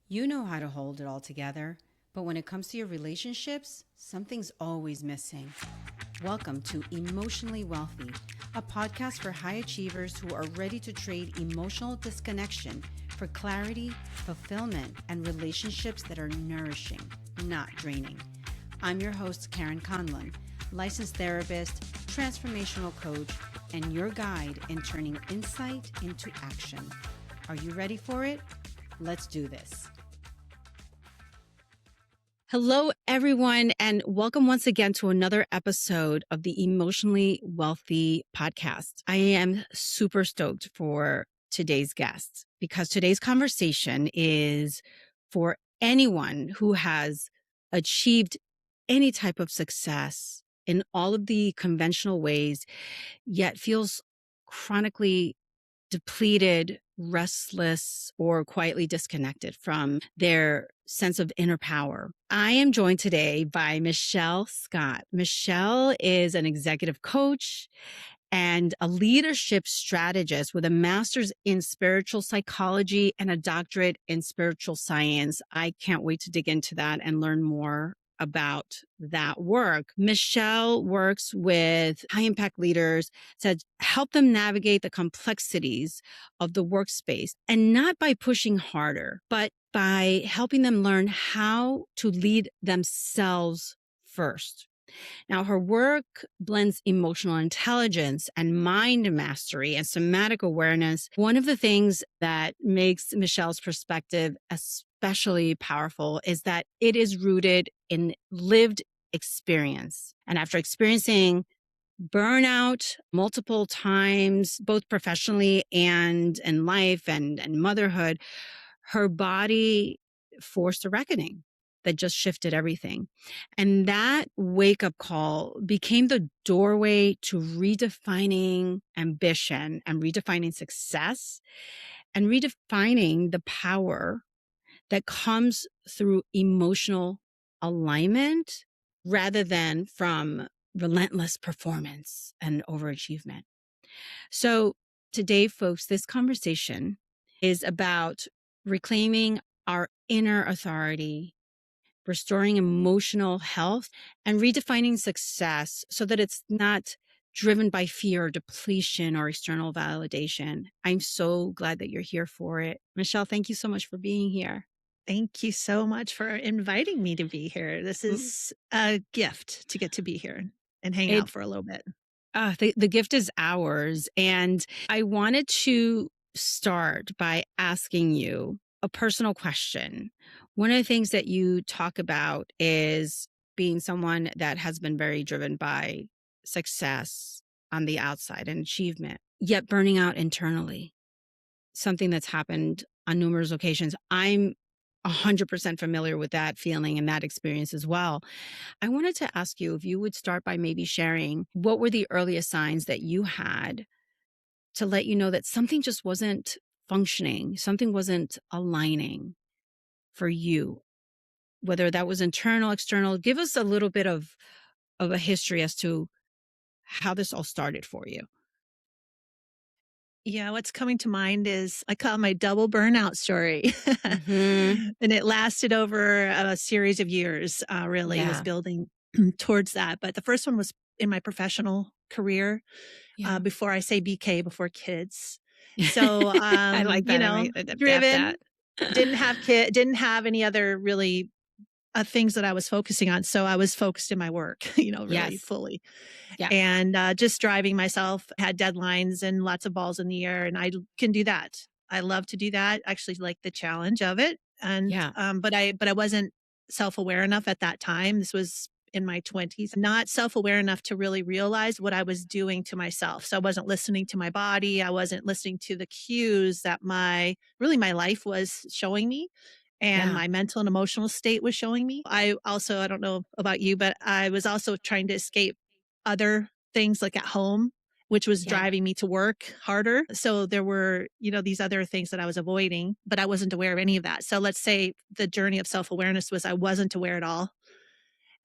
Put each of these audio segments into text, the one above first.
You know how to hold it all together, but when it comes to your relationships, something's always missing. Welcome to Emotionally Wealthy, a podcast for high achievers who are ready to trade emotional disconnection for clarity, fulfillment, and relationships that are nourishing, not draining. I'm your host, Karen Conlon, licensed therapist, transformational coach, and your guide in turning insight into action. Are you ready for it? Let's do this. Hello, everyone, and welcome once again to another episode of the Emotionally Wealthy podcast. I am super stoked for today's guest because today's conversation is for anyone who has achieved any type of success in all of the conventional ways, yet feels chronically depleted, restless, or quietly disconnected from their sense of inner power. I am joined today by Michelle Scott. Michelle is an executive coach and a leadership strategist with a master's in spiritual psychology and a doctorate in spiritual science. I can't wait to dig into that and learn more about that work. Michelle works with high impact leaders to help them navigate the complexities of the workspace, and not by pushing harder, but by helping them learn how to lead themselves first. Now, her work blends emotional intelligence and mind mastery and somatic awareness. One of the things that makes Michelle's perspective especially powerful is that it is rooted in lived experience. And after experiencing burnout multiple times, both professionally and in life and motherhood, her body forced a reckoning that just shifted everything. And that wake up call became the doorway to redefining ambition and redefining success and redefining the power that comes through emotional alignment rather than from relentless performance and overachievement. So today, folks, this conversation is about reclaiming our inner authority, restoring emotional health, and redefining success so that it's not driven by fear or depletion or external validation. I'm so glad that you're here for it. Michelle, thank you so much for being here. Thank you so much for inviting me to be here. This is a gift to get to be here and hang out for a little bit. The gift is ours. And I wanted to start by asking you a personal question. One of the things that you talk about is being someone that has been very driven by success on the outside and achievement, yet burning out internally, something that's happened on numerous occasions. I'm 100% familiar with that feeling and that experience as well. I wanted to ask you if you would start by maybe sharing what were the earliest signs that you had to let you know that something just wasn't functioning, something wasn't aligning for you, whether that was internal, external. Give us a little bit of a history as to how this all started for you. Yeah, what's coming to mind is I call it my double burnout story. Mm-hmm. And it lasted over a series of years, really was Yeah. building towards that. But the first one was in my professional career, Yeah. before I say BK, before kids. So, I like that. I might adapt driven, that. didn't have any other really things that I was focusing on. So I was focused in my work, really Yes. fully. Yeah. And just driving myself, had deadlines and lots of balls in the air, and I can do that. I love to do that. Actually, like the challenge of it. And Yeah. but I wasn't self-aware enough at that time. This was in my 20s, not self-aware enough to really realize what I was doing to myself. So I wasn't listening to my body. I wasn't listening to the cues that my life was showing me, and Yeah. my mental and emotional state was showing me. I don't know about you, but I was also trying to escape other things like at home, which was Yeah. driving me to work harder. So there were, these other things that I was avoiding, but I wasn't aware of any of that. So let's say the journey of self-awareness was I wasn't aware at all.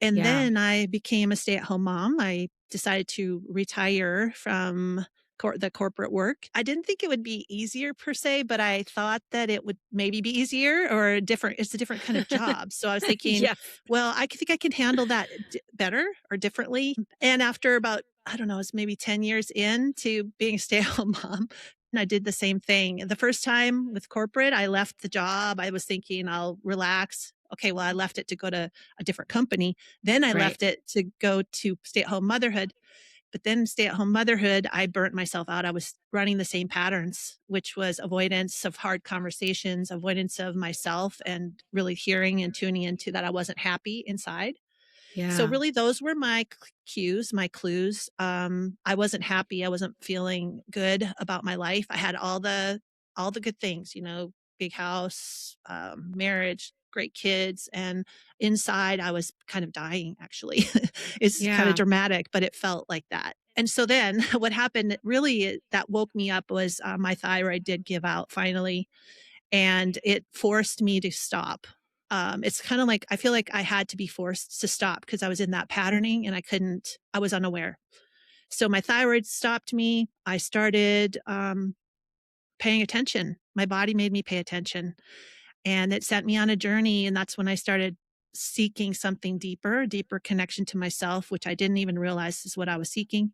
And Yeah. then I became a stay-at-home mom. I decided to retire from the corporate work. I didn't think it would be easier per se, but I thought that it would maybe be easier or different. It's a different kind of job. So I was thinking, Yes. well, think I can handle that better or differently. And after about, I don't know, it's maybe 10 years into being a stay-at-home mom, and I did the same thing. The first time with corporate, I left the job. I was thinking I'll relax. Okay, well, I left it to go to a different company. Then I Right. left it to go to stay-at-home motherhood. But then stay-at-home motherhood, I burnt myself out. I was running the same patterns, which was avoidance of hard conversations, avoidance of myself, and really hearing and tuning into that I wasn't happy inside. So Yeah. really those were my cues, my clues. I wasn't happy. I wasn't feeling good about my life. I had all the good things, you know, big house, marriage, great kids, and inside I was kind of dying actually. It's kind of Yeah. dramatic, but it felt like that. And so then what happened really that woke me up was my thyroid did give out finally, and it forced me to stop. It's kind of like I feel like I had to be forced to stop because I was in that patterning and I was unaware. So my thyroid stopped me. I started paying attention. My body made me pay attention and it sent me on a journey. And that's when I started seeking something deeper, deeper connection to myself, which I didn't even realize is what I was seeking.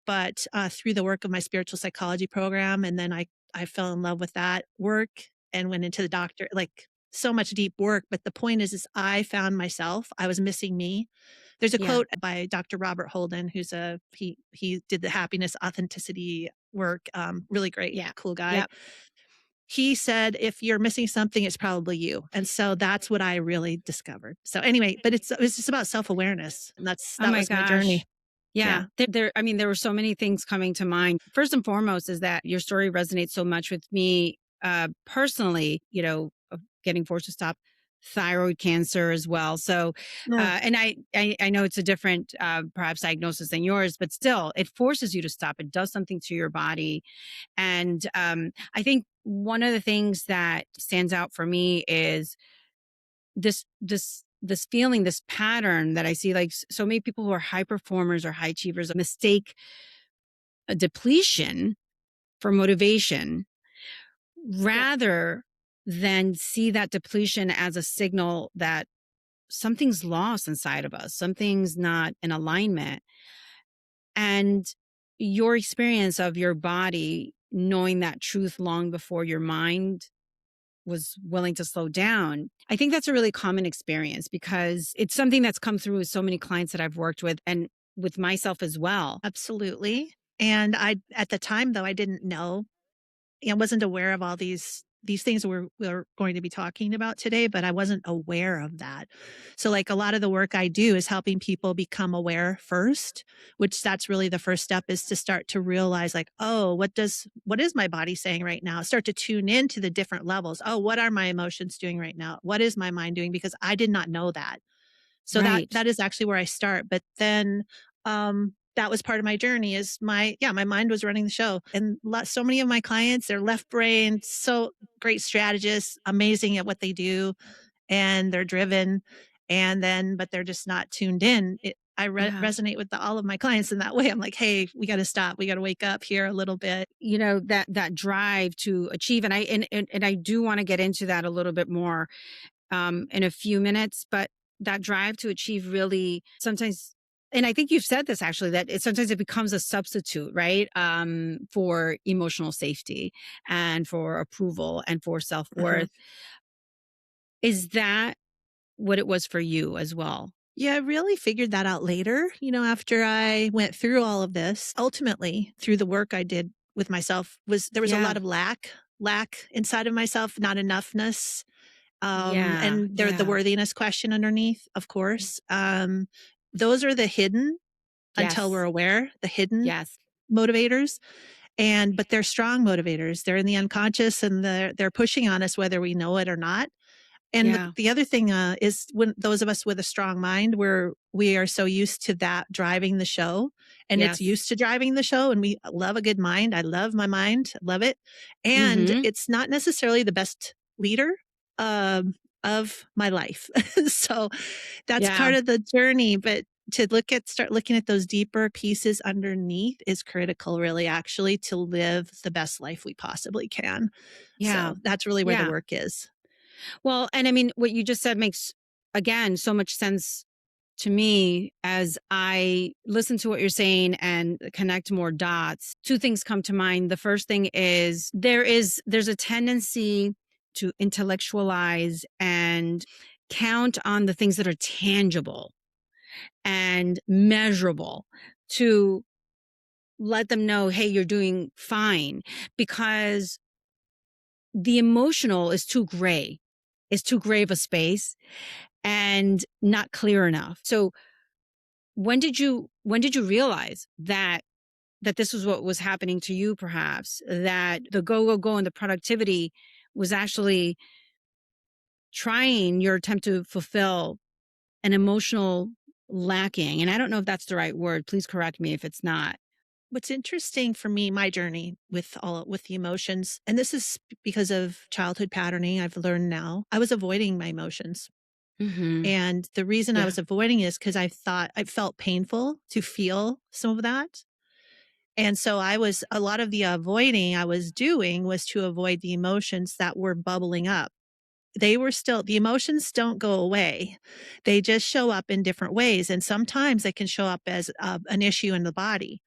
But through the work of my spiritual psychology program, and then I fell in love with that work and went into the doctor, like so much deep work. But the point is I found myself. I was missing me. There's a Yeah. quote by Dr. Robert Holden, he did the happiness authenticity work. Really great, Yeah. cool guy. Yep. He said, if you're missing something, it's probably you. And so that's what I really discovered. So anyway, but it's just about self awareness, and Oh that my was my journey. gosh. Yeah. Yeah, I mean, there were so many things coming to mind. First and foremost is that your story resonates so much with me personally, of getting forced to stop thyroid cancer as well. So, yeah, and I know it's a different, perhaps diagnosis than yours, but still it forces you to stop. It does something to your body. And I think one of the things that stands out for me is this feeling, this pattern that I see, like so many people who are high performers or high achievers mistake a depletion for motivation yeah. rather than see that depletion as a signal that something's lost inside of us, something's not in alignment. And your experience of your body knowing that truth long before your mind was willing to slow down. I think that's a really common experience because it's something that's come through with so many clients that I've worked with and with myself as well. Absolutely. And at the time though, I didn't know. I wasn't aware of all these things we're going to be talking about today, but I wasn't aware of that. So like a lot of the work I do is helping people become aware first, which that's really the first step is to start to realize like, oh, what is my body saying right now? Start to tune into the different levels. Oh, what are my emotions doing right now? What is my mind doing? Because I did not know that. So Right. that is actually where I start. But then that was part of my journey is my mind was running the show. And so many of my clients, they're left brain, so great strategists, amazing at what they do, and they're driven. And then, but they're just not tuned in. I Yeah. resonate with all of my clients in that way. I'm like, hey, we got to stop. We got to wake up here a little bit. That drive to achieve. And I do want to get into that a little bit more in a few minutes, but that drive to achieve really sometimes, and I think you've said this actually, that sometimes it becomes a substitute, right? For emotional safety and for approval and for Uh-huh. self-worth. Is that what it was for you as well? Yeah, I really figured that out later, after I went through all of this. Ultimately, through the work I did with myself was there was a Yeah. lot of lack inside of myself, not enoughness. Yeah. And there the Yeah. worthiness question underneath, of course. Those are the hidden until we're Yes. aware, the hidden Yes. motivators. But they're strong motivators. They're in the unconscious and they're pushing on us whether we know it or not. And Yeah. the other thing is when those of us with a strong mind, we are so used to that driving the show, and it's Yes. used to driving the show, and we love a good mind. I love my mind, I love it, and Mm-hmm. it's not necessarily the best leader um, of my life. So that's Yeah. part of the journey. But start looking at those deeper pieces underneath is critical, really, actually, to live the best life we possibly can. Yeah. So that's really where the Yeah. work is. Well, and I mean, what you just said makes, again, so much sense to me as I listen to what you're saying and connect more dots. Two things come to mind. The first thing is there's a tendency to intellectualize and count on the things that are tangible and measurable to let them know, hey, you're doing fine, because the emotional is too gray of a space and not clear enough. So when did you realize that this was what was happening to you, perhaps that the go and the productivity was actually trying your attempt to fulfill an emotional lacking? And I don't know if that's the right word. Please correct me if it's not. What's interesting for me, my journey with the emotions, and this is because of childhood patterning, I've learned now, I was avoiding my emotions. Hmm. And the reason I Yeah. was avoiding is because I thought I felt painful to feel some of that. And so a lot of the avoiding I was doing was to avoid the emotions that were bubbling up. The emotions don't go away. They just show up in different ways. And sometimes they can show up as an issue in the body.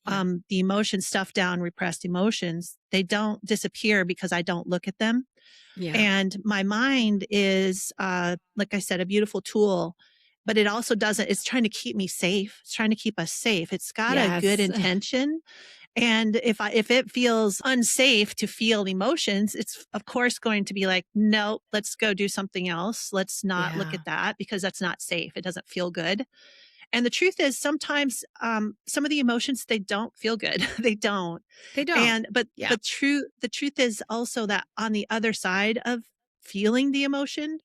Yeah. The emotions, stuffed down, repressed emotions, they don't disappear because I don't look at them. Yeah. And my mind is, like I said, a beautiful tool, but it also doesn't, it's trying to keep me safe. It's trying to keep us safe. It's got a good Yes. intention. And if it feels unsafe to feel emotions, it's of course going to be like, no, let's go do something else. Let's not look Yeah. at that because that's not safe. It doesn't feel good. And the truth is sometimes, some of the emotions, they don't feel good. They don't. They don't. And but Yeah. but the truth is also that on the other side of feeling the emotion,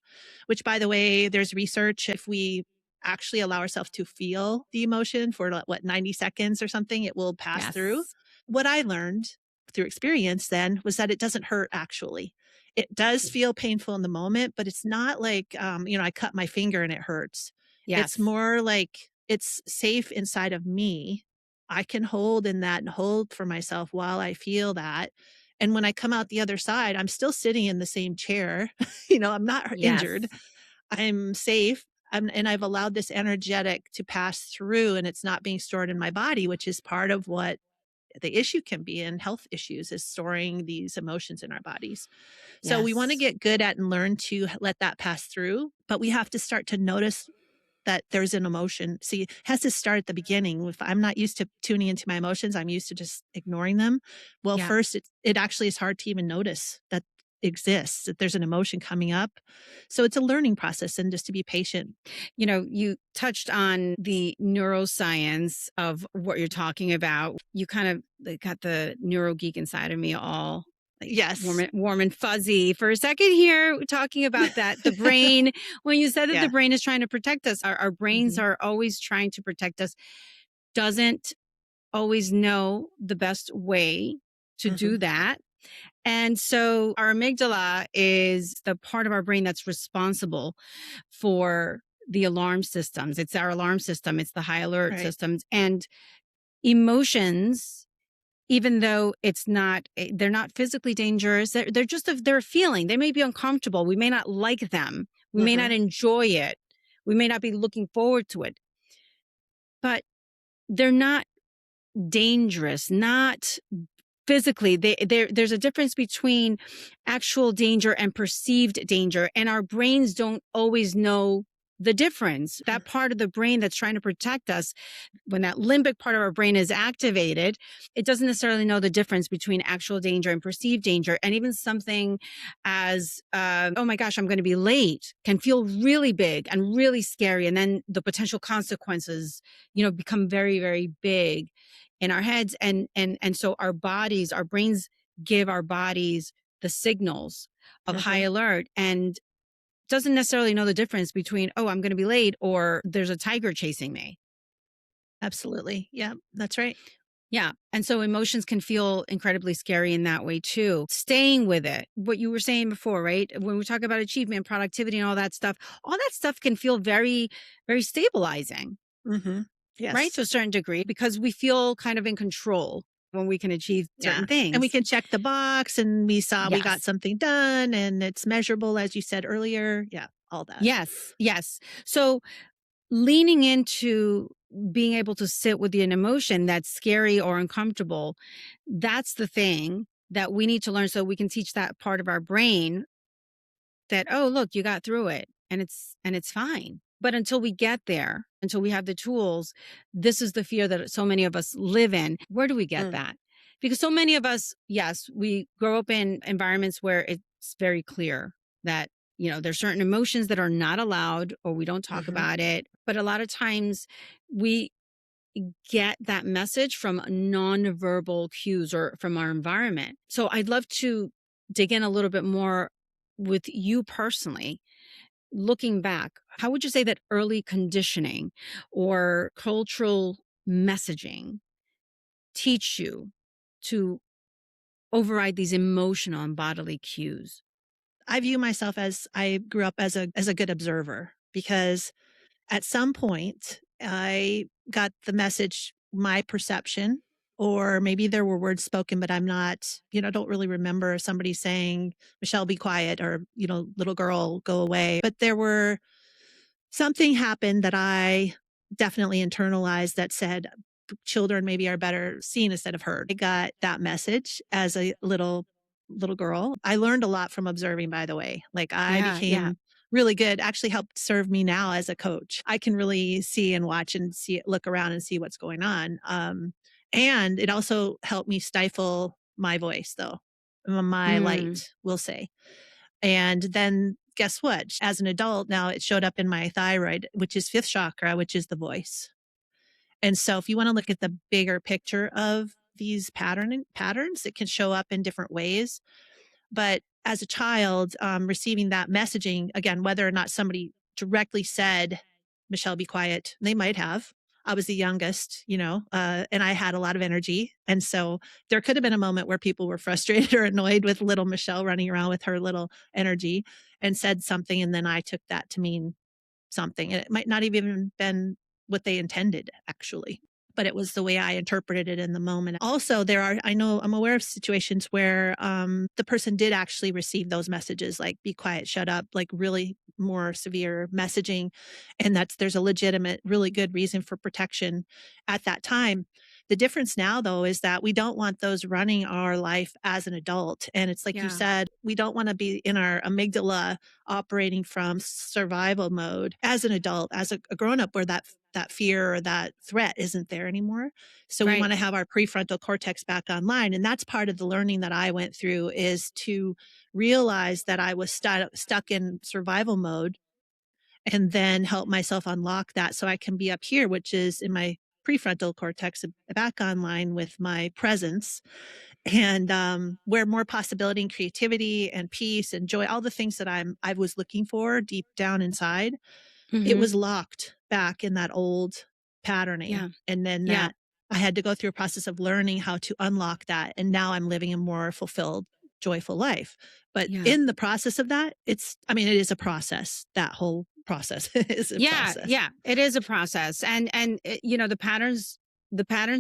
which by the way, there's research, if we actually allow ourselves to feel the emotion for like, what, 90 seconds or something, it will pass through. Yes. What I learned through experience then was that it doesn't hurt actually. It does feel painful in the moment, but it's not like, I cut my finger and it hurts. It's Yes. more like it's safe inside of me. I can hold in that and hold for myself while I feel that. And when I come out the other side, I'm still sitting in the same chair. I'm not injured. Yes. I'm safe. And I've allowed this energetic to pass through and it's not being stored in my body, which is part of what the issue can be in health issues is storing these emotions in our bodies. So we want to Yes. get good at and learn to let that pass through, but we have to start to notice that there's an emotion. See, it has to start at the beginning. If I'm not used to tuning into my emotions, I'm used to just ignoring them. Well, Yeah. first, it actually is hard to even notice that exists, that there's an emotion coming up. So it's a learning process and just to be patient. You touched on the neuroscience of what you're talking about. You kind of got the neuro geek inside of me all like Yes. warm and fuzzy for a second here, talking about that. The brain, when you said that the Yeah. brain is trying to protect us, our brains Hmm. are always trying to protect us, doesn't always know the best way to do Hmm. that. And so our amygdala is the part of our brain that's responsible for the alarm systems. It's our alarm system, it's the high alert Right. systems. And emotions, even though they're not physically dangerous, they're just they're a feeling. They may be uncomfortable. We may not like them. We may not Hmm. enjoy it. We may not be looking forward to it, but they're not dangerous, not physically. There's a difference between actual danger and perceived danger, and our brains don't always know the difference. That part of the brain that's trying to protect us, when that limbic part of our brain is activated, it doesn't necessarily know the difference between actual danger and perceived danger. And even something as oh my gosh, I'm going to be late, can feel really big and really scary, and then the potential consequences become very, very big in our heads. And so our brains give our bodies the signals of high Hmm. alert, and doesn't necessarily know the difference between, oh, I'm going to be late, or there's a tiger chasing me. Absolutely. Yeah, that's right. Yeah. And so emotions can feel incredibly scary in that way too. Staying with it, what you were saying before, right? When we talk about achievement, productivity, and all that stuff can feel very, very stabilizing. Mm-hmm. right? Yes. To a certain degree, because we feel kind of in control when we can achieve Yeah. certain And we things. can check the box and we saw we got Yes. something done and it's measurable, as you said earlier. Yeah. All that. Yes. Yes. So leaning into being able to sit with an emotion that's scary or uncomfortable, that's the thing that we need to learn so we can teach that part of our brain that, oh, look, you got through it and it's fine. But until we get there, until we have the tools, this is the fear that so many of us live in. Where do we get Mm. that? Because so many of us, yes, we grow up in environments where it's very clear that, there's certain emotions that are not allowed or we don't talk Mm-hmm. about it. But a lot of times we get that message from nonverbal cues or from our environment. So I'd love to dig in a little bit more with you personally. Looking back, how would you say that early conditioning or cultural messaging teach you to override these emotional and bodily cues? I view myself as I grew up as a good observer because at some point I got the message, my perception, or maybe there were words spoken, but I'm not, don't really remember somebody saying, Michelle, be quiet, or, little girl, go away. But there were something happened that I definitely internalized that said children maybe are better seen instead of heard. I got that message as a little girl. I learned a lot from observing, by the way. Like I Yeah, yeah. became really good, actually helped serve me now as a coach. I can really see and watch and see look around and see what's going on. And it also helped me stifle my voice though. My Mm, light, we'll say. And then guess what? As an adult, now it showed up in my thyroid, which is fifth chakra, which is the voice. And so if you want to look at the bigger picture of these patterns, it can show up in different ways. But as a child, receiving that messaging, again, whether or not somebody directly said, Michelle, be quiet, they might have. I was the youngest, and I had a lot of energy. And so there could have been a moment where people were frustrated or annoyed with little Michelle running around with her little energy and said something. And then I took that to mean something. And it might not have even been what they intended, actually, but it was the way I interpreted it in the moment. Also, I'm aware of situations where the person did actually receive those messages, like be quiet, shut up, like really more severe messaging. And there's a legitimate, really good reason for protection at that time. The difference now, though, is that we don't want those running our life as an adult. And it's like you yeah. said, we don't want to be in our amygdala operating from survival mode as an adult, as a grown up, where that fear or that threat isn't there anymore. So we Right. want to have our prefrontal cortex back online. And that's part of the learning that I went through, is to realize that I was stuck in survival mode and then help myself unlock that so I can be up here, which is in my prefrontal cortex, back online with my presence, and where more possibility and creativity and peace and joy, all the things that I was looking for deep down inside, it Hmm. was locked back in that old patterning. Yeah. And then Yeah. that I had to go through a process of learning how to unlock that. And now I'm living a more fulfilled, joyful life. But Yeah. in the process of that, it is a process. That whole process is a Yeah, process. yeah, it is a process. And the patterns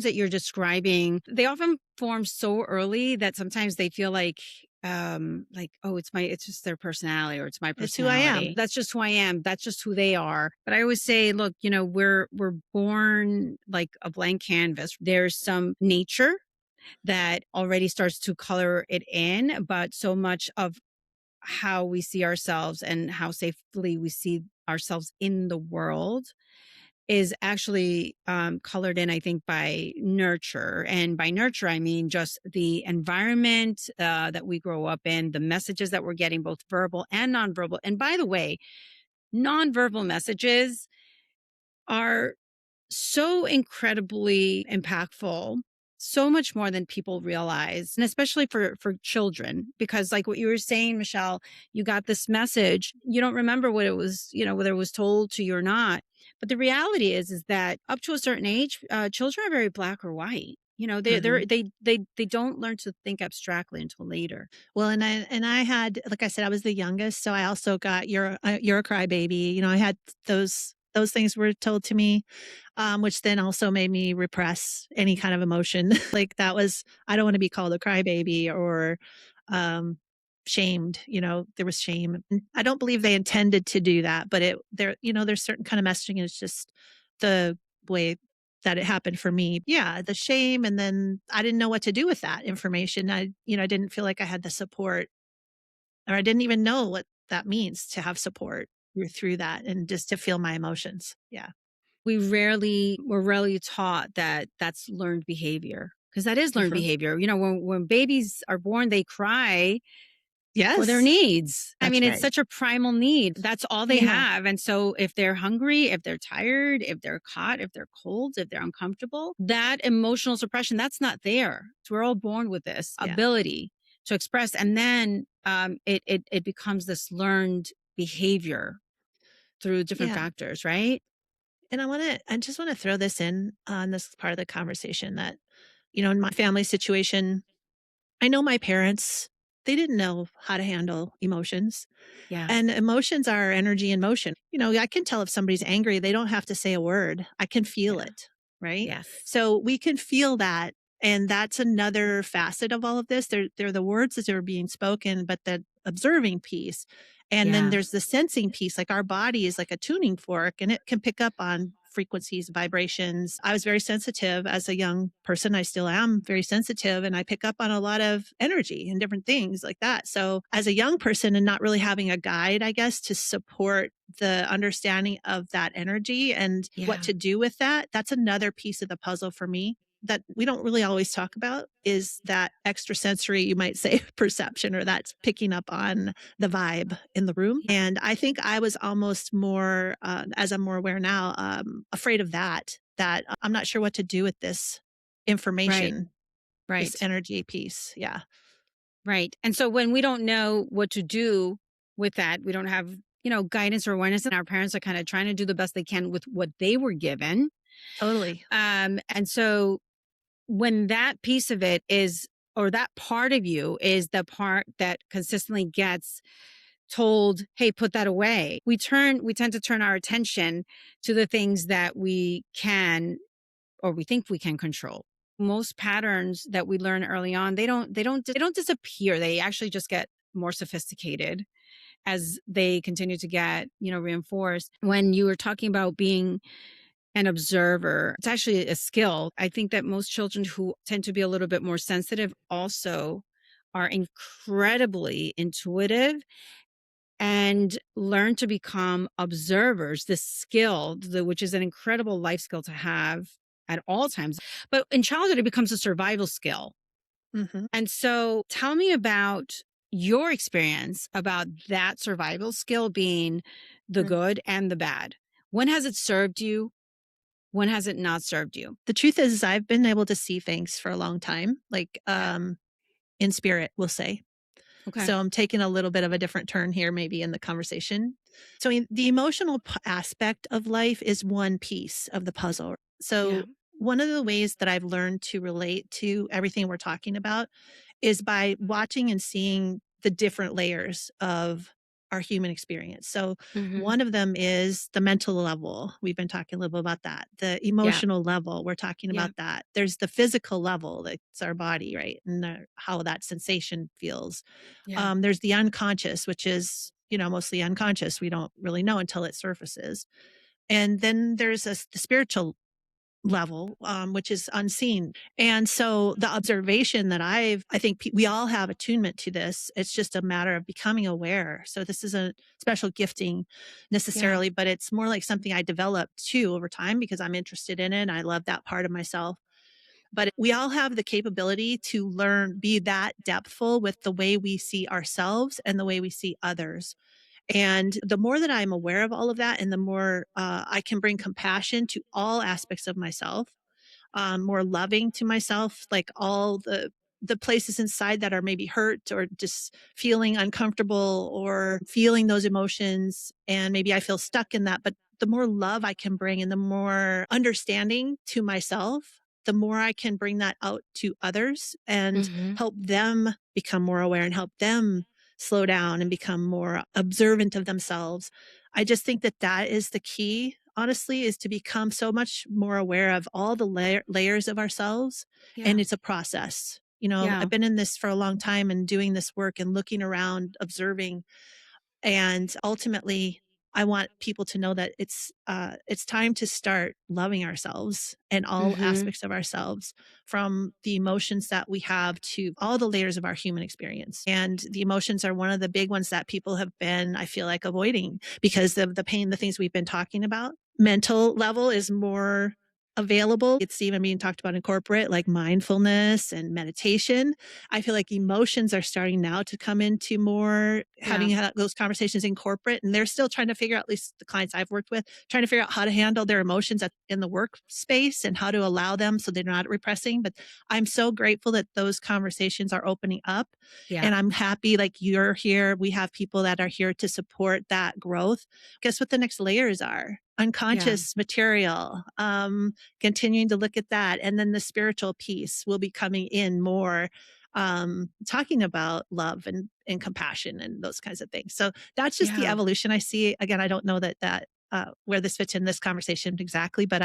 that you're describing, they often form so early that sometimes they feel like, oh, it's just their personality, or it's my It's who I am. personality. That's just who I am. That's just who they are. But I always say, look, we're born like a blank canvas. There's some nature that already starts to color it in, but so much of how we see ourselves and how safely we see ourselves in the world is actually colored in, I think, by nurture. And by nurture, I mean just the environment that we grow up in, the messages that we're getting, both verbal and nonverbal. And by the way, nonverbal messages are so incredibly impactful, so much more than people realize, and especially for children, because like what you were saying, Michelle, you got this message, you don't remember what it was, whether it was told to you or not. But the reality is that up to a certain age, children are very black or white. Mhm. They don't learn to think abstractly until later. Well, and I had, like I said, I was the youngest, so I also got you're a crybaby. I had those Those things were told to me, which then also made me repress any kind of emotion. Like that was, I don't want to be called a crybaby or um, shamed. There was shame. And I don't believe they intended to do that, but there's certain kind of messaging. It's just the way that it happened for me. Yeah, the shame. And then I didn't know what to do with that information. I didn't feel like I had the support, or I didn't even know what that means to have support through that and just to feel my emotions. Yeah. We're rarely taught that that's learned behavior, because that is learned Mhm. behavior. When babies are born, they cry for their Yes, needs. I that's mean, it's right. such a primal need. That's all they Yeah, have. And so if they're hungry, if they're tired, if they're hot, if they're cold, if they're uncomfortable, that emotional suppression, that's not there. So we're all born with this yeah, ability to express. And then it becomes this learned behavior through different yeah. factors, right? And I just want to throw this in on this part of the conversation that, in my family situation, I know my parents, they didn't know how to handle emotions. Yeah. And emotions are energy in motion. I can tell if somebody's angry, they don't have to say a word. I can feel Yeah. it, right? Yes. So we can feel that. And that's another facet of all of this. They're the words that are being spoken, but the observing piece. And then Yeah. there's the sensing piece. Like our body is like a tuning fork and it can pick up on frequencies, vibrations. I was very sensitive as a young person. I still am very sensitive and I pick up on a lot of energy and different things like that. So, as a young person and not really having a guide, I guess, to support the understanding of that energy and what Yeah. to do with that, that's another piece of the puzzle for me that we don't really always talk about is that extrasensory, you might say, perception, or that's picking up on the vibe in the room. And I think I was almost more, as I'm more aware now, afraid of that I'm not sure what to do with this Right. information, this Right. energy piece. Yeah. Right. And so when we don't know what to do with that, we don't have, guidance or awareness, and our parents are kind of trying to do the best they can with what they were given. Totally. And so when that piece of it is, or that part of you is the part that consistently gets told, hey, put that away, we tend to turn our attention to the things that we can, or we think we can control. Most patterns that we learn early on, they don't disappear. They actually just get more sophisticated as they continue to get, reinforced. When you were talking about being an observer, it's actually a skill. I think that most children who tend to be a little bit more sensitive also are incredibly intuitive and learn to become observers, this skill, which is an incredible life skill to have at all times. But in childhood, it becomes a survival skill. Hmm. And so tell me about your experience about that survival skill being the good and the bad. When has it served you? When has it not served you? The truth is, I've been able to see things for a long time, like Yeah. in spirit, we'll say. Okay. So I'm taking a little bit of a different turn here, maybe in the conversation. So the emotional aspect of life is one piece of the puzzle. Yeah. So one of the ways that I've learned to relate to everything we're talking about is by watching and seeing the different layers of our human experience. So Hmm. one of them is the mental level. We've been talking a little bit about that. The Yeah. emotional level, we're talking Yeah. about that. There's the physical level, that's our body, right? And how that sensation feels. Yeah. There's the unconscious, which is, mostly unconscious. We don't really know until it surfaces. And then there's the spiritual level, which is unseen. And so the observation that I think we all have attunement to this. It's just a matter of becoming aware. So this isn't special gifting Yeah. necessarily, but it's more like something I developed too over time because I'm interested in it. And I love that part of myself. But we all have the capability to learn, be that depthful with the way we see ourselves and the way we see others. And the more that I'm aware of all of that, and the more I can bring compassion to all aspects of myself, more loving to myself, like all the places inside that are maybe hurt or just feeling uncomfortable or feeling those emotions. And maybe I feel stuck in that. But the more love I can bring and the more understanding to myself, the more I can bring that out to others and Hmm. help them become more aware and help them slow down and become more observant of themselves. I just think that that is the key. honestly is to become so much more aware of all the layers of ourselves. And Yeah. it's a process. You know, Yeah. I've been in this for a long time and doing this work and looking around, observing, and ultimately, I want people to know that it's time to start loving ourselves and all Mhm. aspects of ourselves, from the emotions that we have to all the layers of our human experience. And the emotions are one of the big ones that people have been, I feel like, avoiding because of the pain, the things we've been talking about. Mental level is more available. It's even being talked about in corporate, like mindfulness and meditation. I feel like emotions are starting now to come into more Yeah. having those conversations in corporate, and they're still trying to figure out, at least the clients I've worked with, trying to figure out how to handle their emotions in the workspace and how to allow them so they're not repressing. But I'm so grateful that those conversations are opening up. Yeah. And I'm happy like you're here. We have people that are here to support that growth. Guess what the next layers are? Yeah. Unconscious material, continuing to look at that. And then the spiritual piece will be coming in more, talking about love and compassion and those kinds of things. So that's just the Yeah. evolution I see. Again, I don't know that where this fits in this conversation exactly, but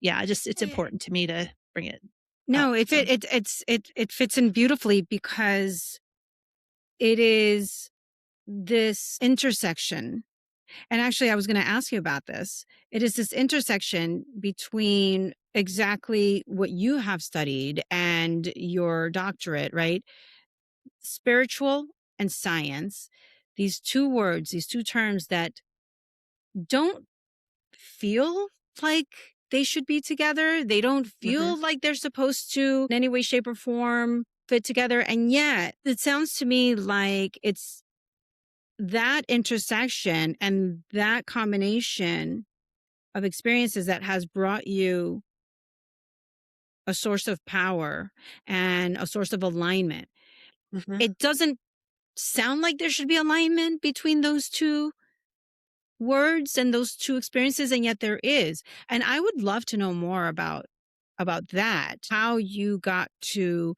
yeah, just it's Eh, important to me to bring it up. No, So it fits in beautifully because it is this intersection. And actually, I was going to ask you about this. It is this intersection between exactly what you have studied and your doctorate, right? Spiritual and science. These two words, these two terms that don't feel like they should be together. They don't mhm, feel like they're supposed to, in any way, shape, or form, fit together. And yet, it sounds to me like it's that intersection and that combination of experiences that has brought you a source of power and a source of alignment. mhm. It doesn't sound like there should be alignment between those two words and those two experiences, and yet there is. And I would love to know more about that, how you got to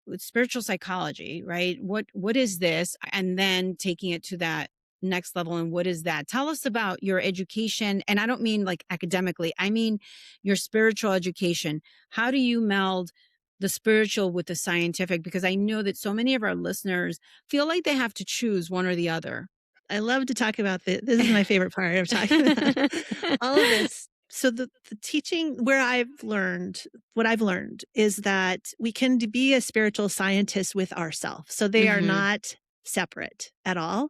with spiritual psychology, right? What is this? And then taking it to that next level, and what is that? Tell us about your education. And I don't mean like academically, I mean your spiritual education. How do you meld the spiritual with the scientific? Because I know that so many of our listeners feel like they have to choose one or the other. I love to talk about this is my favorite part of talking about all of this. So the teaching where I've learned what I've learned is that we can be a spiritual scientist with ourselves. So they are Hmm. not separate at all.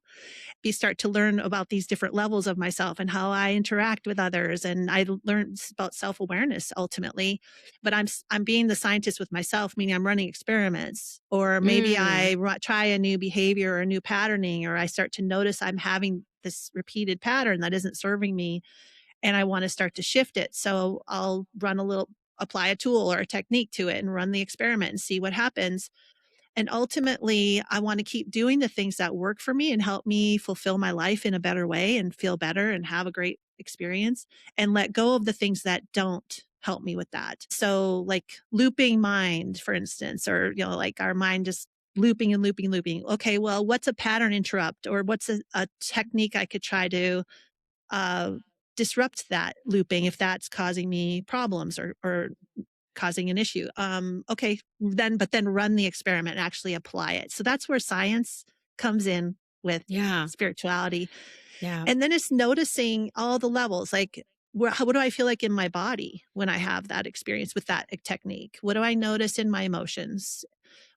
You start to learn about these different levels of myself and how I interact with others. And I learned about self-awareness ultimately, but I'm being the scientist with myself, meaning I'm running experiments, or maybe Mm, I try a new behavior or a new patterning, or I start to notice I'm having this repeated pattern that isn't serving me and I want to start to shift it. So I'll apply a tool or a technique to it and run the experiment and see what happens. And ultimately, I want to keep doing the things that work for me and help me fulfill my life in a better way and feel better and have a great experience, and let go of the things that don't help me with that. So, like looping mind, for instance, or, like our mind just looping and looping, looping. Okay, well, what's a pattern interrupt, or what's a technique I could try to uh, disrupt that looping if that's causing me problems or causing an issue. Okay, but then run the experiment and actually apply it. So that's where science comes in with yeah. spirituality. Yeah. And then it's noticing all the levels, like what do I feel like in my body when I have that experience with that technique? What do I notice in my emotions?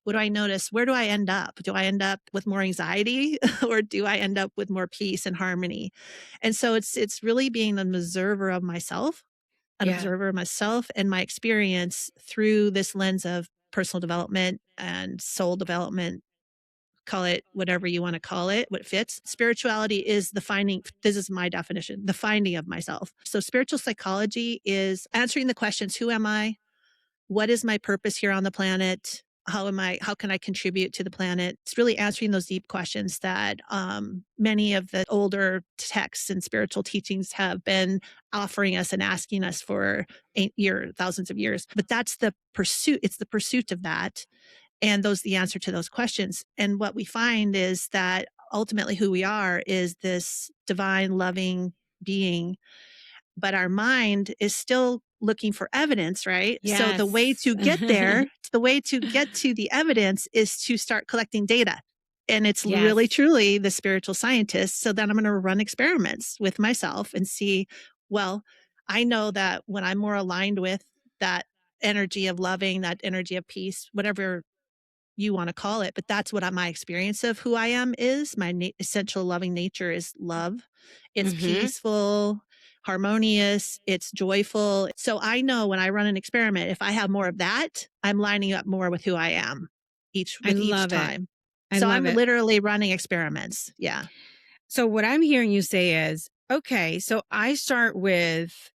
What do I notice? Where do I end up? Do I end up with more anxiety or do I end up with more peace and harmony? And so it's really being an Yeah. observer of myself and my experience through this lens of personal development and soul development. Call it whatever you want to call it, what fits. Spirituality is the finding, this is my definition, the finding of myself. So spiritual psychology is answering the questions: who am I? What is my purpose here on the planet? How can I contribute to the planet? It's really answering those deep questions that many of the older texts and spiritual teachings have been offering us and asking us for thousands of years. But that's the pursuit. It's the pursuit of that. And those the answer to those questions. And what we find is that ultimately who we are is this divine, loving being but our mind is still looking for evidence, right? So the way Yes. to get there, the way to get to the evidence is to start collecting data. And it's really Yes. truly the spiritual scientist. So then I'm going to run experiments with myself and see, well, I know that when I'm more aligned with that energy of loving, that energy of peace, whatever you want to call it, but that's what my experience of who I am is. My essential loving nature is love. It's Mhm. peaceful, harmonious, it's joyful. So I know when I run an experiment, if I have more of that, I'm lining up more with who I am I each love it. time. I So love I'm it. literally running experiments. Yeah. So what I'm hearing you say is, okay, so I start with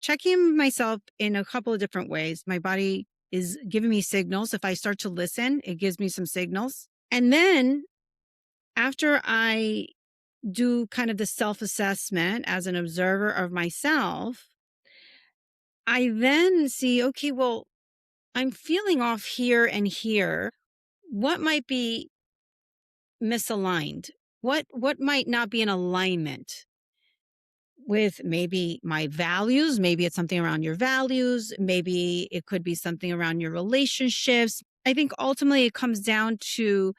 checking myself in a couple of different ways. My body is giving me signals. If I start to listen, it gives me some signals. And then after I do kind of the self assessment as an observer of myself, I then see, okay, well, I'm feeling off here and here. What might be misaligned? What might not be in alignment with maybe my values? Maybe it's something around your values. Maybe it could be something around your relationships. I think ultimately it comes down to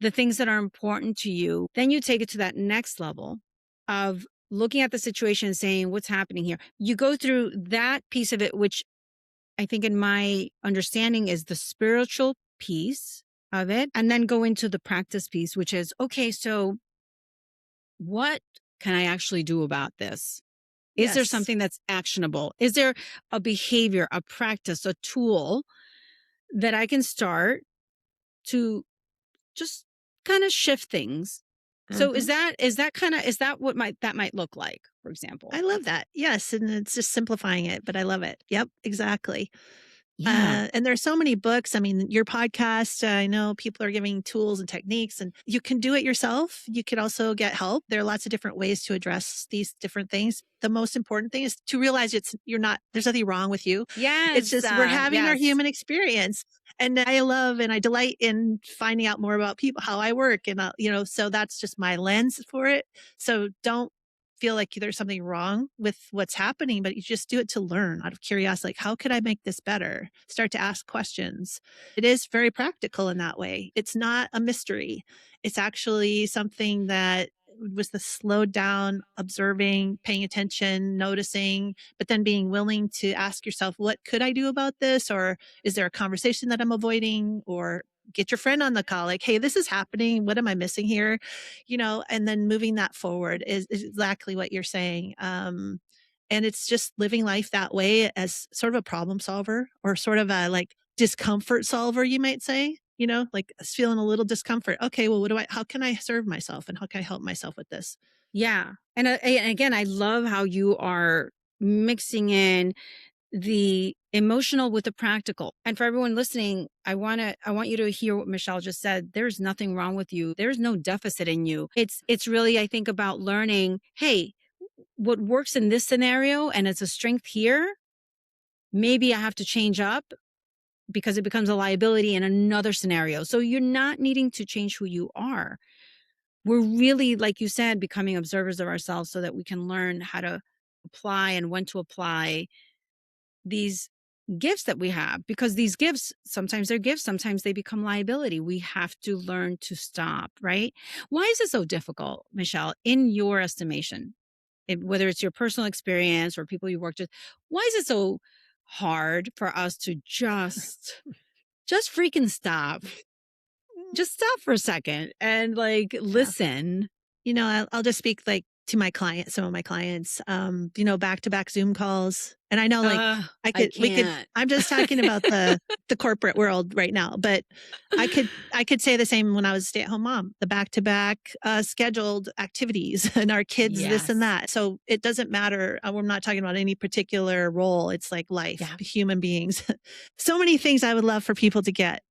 the things that are important to you. Then you take it to that next level of looking at the situation and saying, what's happening here? You go through that piece of it, which I think in my understanding is the spiritual piece of it, and then go into the practice piece, which is, okay, so what can I actually do about this? Is there Yes. something that's actionable? Is there a behavior, a practice, a tool that I can start to just kind of shift things? So Hmm. is that what might look like, for example? I love that. Yes. And it's just simplifying it, but I love it. Yep, exactly. Yeah. And there's so many books. I mean, your podcast, I know people are giving tools and techniques, and you can do it yourself. You could also get help. There are lots of different ways to address these different things. The most important thing is to realize you're not, there's nothing wrong with you. It's Yes. just we're having our Yes. human experience. And I love and I delight in finding out more about people, how I work. And, so that's just my lens for it. So don't feel like there's something wrong with what's happening, but you just do it to learn out of curiosity. Like, how could I make this better? Start to ask questions. It is very practical in that way. It's not a mystery. It's actually something that was the slowed down, observing, paying attention, noticing, but then being willing to ask yourself, what could I do about this? Or is there a conversation that I'm avoiding? Or get your friend on the call, like, hey, this is happening. What am I missing here? And then moving that forward is exactly what you're saying. And it's just living life that way as sort of a problem solver or sort of a like discomfort solver, you might say, like feeling a little discomfort. Okay, well, how can I serve myself and how can I help myself with this? Yeah. And again, I love how you are mixing in the emotional with the practical. And for everyone listening, I want you to hear what Michelle just said. There's nothing wrong with you. There's no deficit in you. It's really, I think, about learning, hey, what works in this scenario and it's a strength here, maybe I have to change up because it becomes a liability in another scenario. So you're not needing to change who you are. We're really, like you said, becoming observers of ourselves so that we can learn how to apply and when to apply these gifts that we have, because these gifts, sometimes they're gifts, sometimes they become liability. We have to learn to stop, right? Why is it so difficult, Michelle, in your estimation? Whether it's your personal experience or people you worked with, why is it so hard for us to just freaking stop? Just stop for a second and like Yeah. listen. I'll just speak like to some of my clients, back to back Zoom calls. And I know like I we could, can't. I'm just talking about the corporate world right now, but I could say the same when I was a stay at home mom, the back to back scheduled activities and our kids, this and Yes. that. So it doesn't matter. We're not talking about any particular role. It's like life, Yeah. human beings. So many things I would love for people to get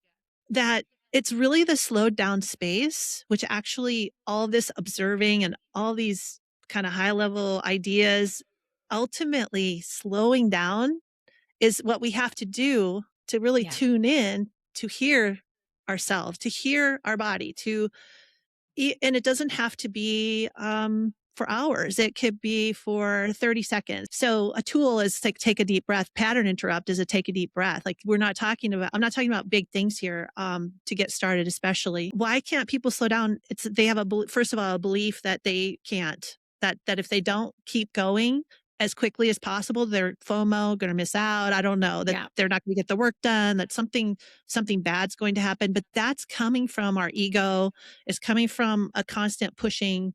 that it's really the slowed down space, which actually all this observing and all these kind of high level ideas, ultimately slowing down is what we have to do to really Yeah. tune in to hear ourselves, to hear our body, and it doesn't have to be for hours. It could be for 30 seconds. So a tool is like take a deep breath. Pattern interrupt is a take a deep breath. Like I'm not talking about big things here to get started, especially. Why can't people slow down? They have first of all, a belief that they can't, that if they don't keep going as quickly as possible, they're FOMO, going to miss out. I don't know that Yeah. they're not going to get the work done, that something bad's going to happen. But that's coming from our ego. It's coming from a constant pushing.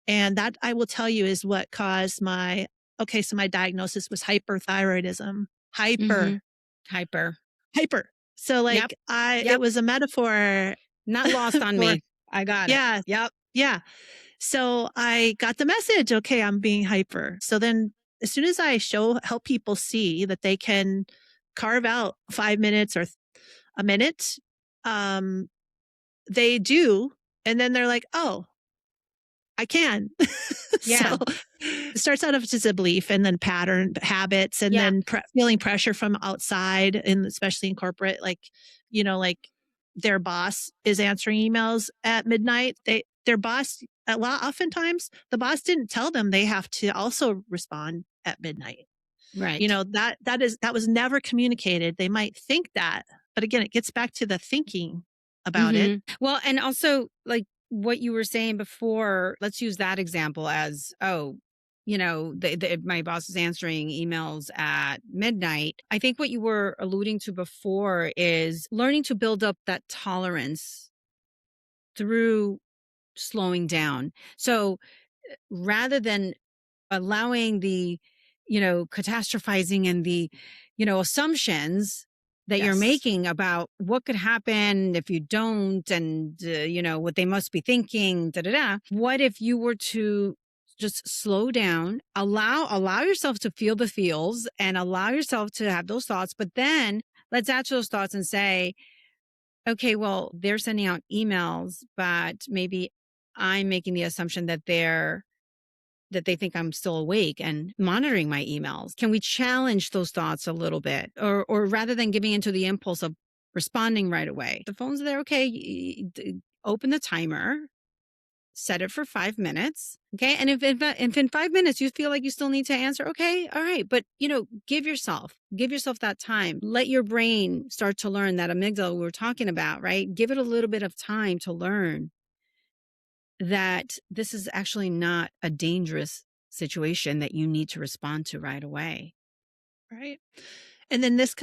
And that I will tell you is what caused so my diagnosis was hyperthyroidism. Mm-hmm. Hyper, Hyper. hyper. So Yep. it Yep. was a metaphor Not lost on for, me. I got it. yeah, Yep. yeah. So I got the message, okay, I'm being hyper. So then as soon as I help people see that they can carve out 5 minutes or a minute, um, they do. And then they're like, oh, I can. Yeah. So it starts out of just a belief and then pattern habits and Yeah. then feeling pressure from outside and especially in corporate, like their boss is answering emails at midnight. Their boss, oftentimes the boss didn't tell them they have to also respond at midnight. Right. That was never communicated. They might think that, but again, it gets back to the thinking about it. Well, and also like what you were saying before, let's use that example as, oh, my boss is answering emails at midnight. I think what you were alluding to before is learning to build up that tolerance through slowing down. So rather than allowing the, catastrophizing and the, assumptions that you're Yes. making about what could happen if you don't, and, what they must be thinking, da da da. What if you were to just slow down, allow yourself to feel the feels and allow yourself to have those thoughts, but then let's add to those thoughts and say, okay, well, they're sending out emails, but maybe I'm making the assumption that they think I'm still awake and monitoring my emails. Can we challenge those thoughts a little bit? Or rather than giving into the impulse of responding right away, the phone's there. Okay. Open the timer, set it for 5 minutes. Okay. And if in 5 minutes you feel like you still need to answer, okay. All right. But, give yourself that time. Let your brain start to learn that amygdala we were talking about, right? Give it a little bit of time to learn that this is actually not a dangerous situation that you need to respond to right away. Right. And then this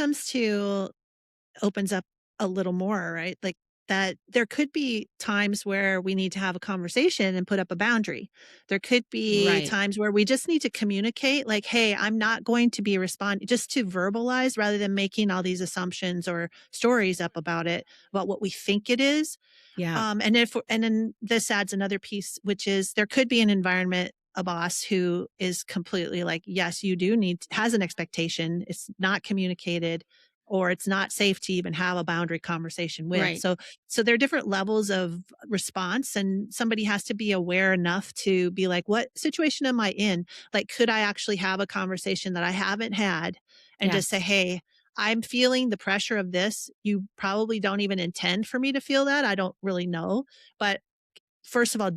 opens up a little more, right? Like that there could be times where we need to have a conversation and put up a boundary. There could be Right. times where we just need to communicate like, hey, I'm not going to be responding, just to verbalize rather than making all these assumptions or stories up about what we think it is. Yeah. And then this adds another piece, which is there could be an environment, a boss who is completely like, yes, you do has an expectation. It's not communicated or it's not safe to even have a boundary conversation with. Right. So there are different levels of response and somebody has to be aware enough to be like, what situation am I in? Like, could I actually have a conversation that I haven't had and just say, Yes. hey, I'm feeling the pressure of this. You probably don't even intend for me to feel that. I don't really know. But first of all,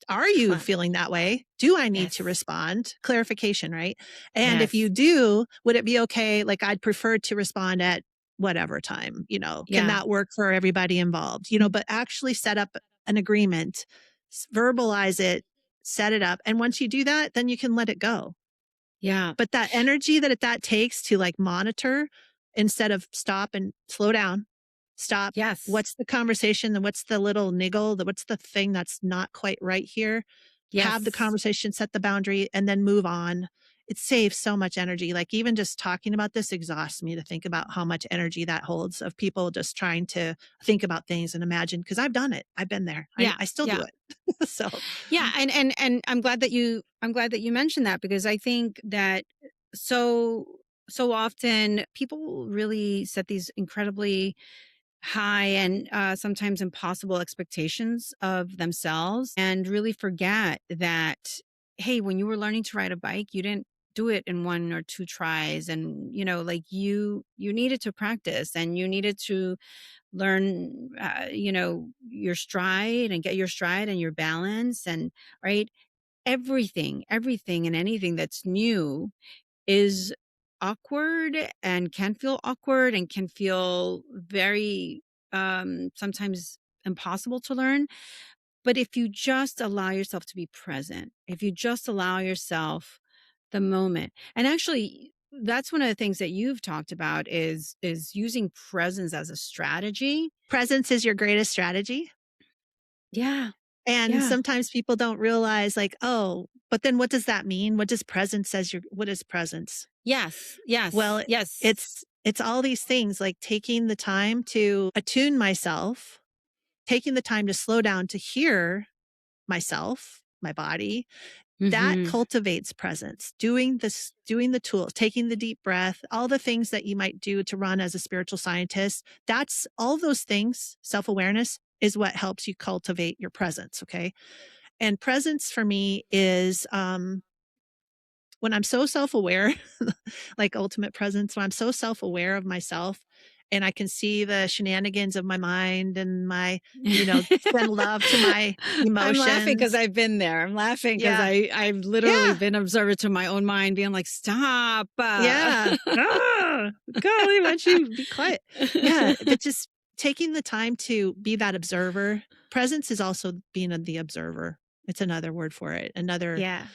are you Huh. feeling that way? Do I need to Yes. respond? Clarification, right? And if Yes. you do, would it be okay? Like, I'd prefer to respond at whatever time, can Yeah. that work for everybody involved? But actually set up an agreement, verbalize it, set it up. And once you do that, then you can let it go. Yeah. But that energy that takes to like monitor instead of stop and slow down, stop. Yes. What's the conversation? And what's the little niggle? What's the thing that's not quite right here? Have the Yes. conversation, set the boundary, and then move on. It saves so much energy. Like even just talking about this exhausts me to think about how much energy that holds of people just trying to think about things and imagine. Because I've done it. I've been there. Yeah. I still do Yeah. it. So Yeah. And I'm glad that you mentioned that, because I think that so so often people really set these incredibly high and sometimes impossible expectations of themselves and really forget that, hey, when you were learning to ride a bike, do it in 1 or 2 tries. And, like you needed to practice and you needed to learn, your stride and get your stride and your balance. And right. Everything and anything that's new is awkward and can feel awkward and can feel very, sometimes impossible to learn. But if you just allow yourself to be present, if you just allow yourself the moment, and actually that's one of the things that you've talked about is using presence as a strategy. Presence is your greatest strategy. Yeah. And Yeah. sometimes people don't realize like, oh, but then what does that mean? What does presence as your what is presence? Yes. Yes. Well, Yes. it's all these things like taking the time to attune myself, taking the time to slow down to hear myself, my body. That Mhm. cultivates presence. Doing the tools, taking the deep breath, all the things that you might do to run as a spiritual scientist. That's all those things, self-awareness is what helps you cultivate your presence. Okay. And presence for me is when I'm so self-aware, like ultimate presence, when I'm so self-aware of myself and I can see the shenanigans of my mind and send love to my I'm laughing because emotions. I've been there. I'm laughing because Yeah. I've literally Yeah. been observer to my own mind being like, "Stop." Yeah. Ah, golly, why don't you be quiet? Yeah. But just taking the time to be that observer. Presence is also being the observer. It's another word for it. Another Yeah.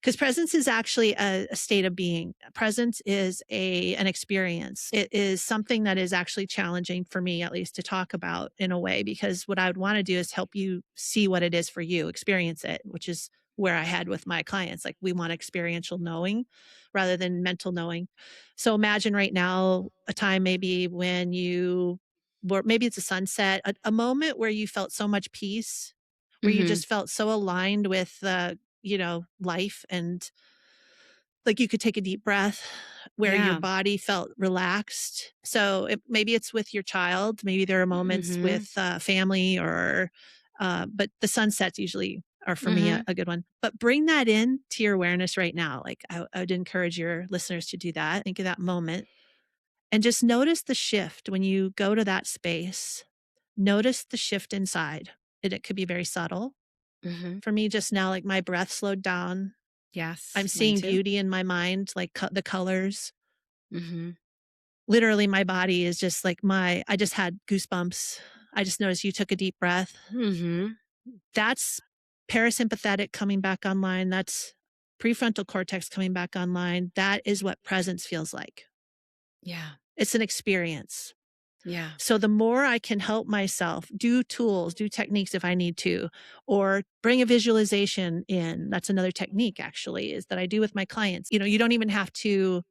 because presence is actually a state of being. Presence is an experience. It is something that is actually challenging for me, at least, to talk about in a way, because what I would want to do is help you see what it is for you, experience it, which is where I had with my clients. Like we want experiential knowing rather than mental knowing. So imagine right now a time maybe when you were, maybe it's a sunset, a moment where you felt so much peace, where you Mhm. just felt so aligned with life and like you could take a deep breath where your Yeah. body felt relaxed. So maybe it's with your child, maybe there are moments Mhm. with family but the sunsets usually are for me a, Mhm. a good one. But bring that in to your awareness right now. Like I would encourage your listeners to do that. Think of that moment and just notice the shift when you go to that space. Notice the shift inside. And it could be very subtle. Mhm. For me, just now, like my breath slowed down. I'm Yes, mine seeing too. beauty in my mind, like the colors. Mhm. Literally, my body is just like I just had goosebumps. I just noticed you took a deep breath. Mhm. That's parasympathetic coming back online. That's prefrontal cortex coming back online. That is what presence feels like. Yeah. It's an experience. Yeah. So the more I can help myself do tools, do techniques if I need to, or bring a visualization in. That's another technique actually is that I do with my clients. You don't even have to